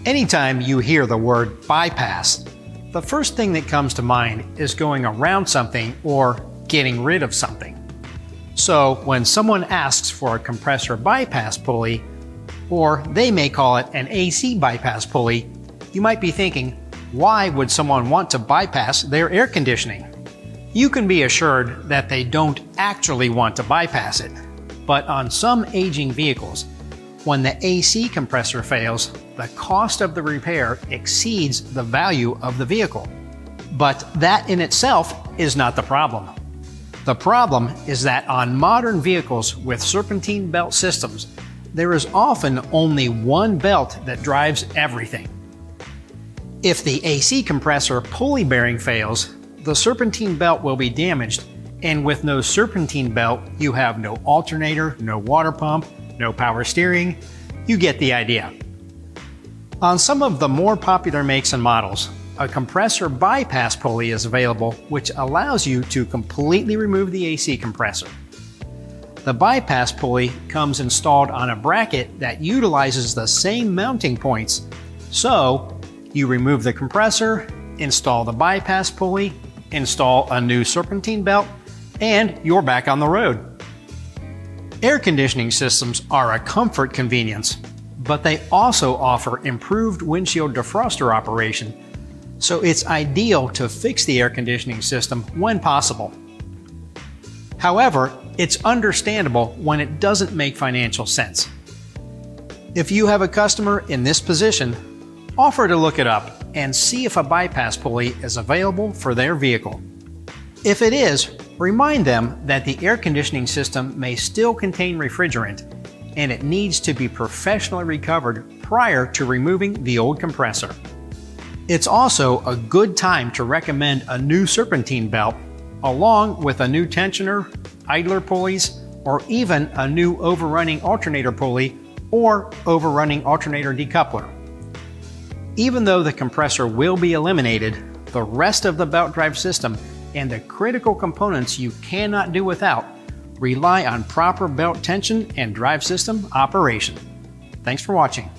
Anytime you hear the word bypass, the first thing that comes to mind is going around something or getting rid of something. So when someone asks for a compressor bypass pulley, or they may call it an AC bypass pulley, you might be thinking, why would someone want to bypass their air conditioning? You can be assured that they don't actually want to bypass it. But on some aging vehicles, when the AC compressor fails, the cost of the repair exceeds the value of the vehicle. But that in itself is not the problem. The problem is that on modern vehicles with serpentine belt systems, there is often only one belt that drives everything. If the AC compressor pulley bearing fails, the serpentine belt will be damaged, and with no serpentine belt, you have no alternator, no water pump, no power steering. You get the idea. On some of the more popular makes and models, a compressor bypass pulley is available, which allows you to completely remove the AC compressor. The bypass pulley comes installed on a bracket that utilizes the same mounting points. So, you remove the compressor, install the bypass pulley, install a new serpentine belt, and you're back on the road. Air conditioning systems are a comfort convenience, but they also offer improved windshield defroster operation, so it's ideal to fix the air conditioning system when possible. However, it's understandable when it doesn't make financial sense. If you have a customer in this position, offer to look it up and see if a bypass pulley is available for their vehicle. If it is, remind them that the air conditioning system may still contain refrigerant, and it needs to be professionally recovered prior to removing the old compressor. It's also a good time to recommend a new serpentine belt, along with a new tensioner, idler pulleys, or even a new overrunning alternator pulley or overrunning alternator decoupler. Even though the compressor will be eliminated, the rest of the belt drive system and the critical components you cannot do without rely on proper belt tension and drive system operation. Thanks for watching.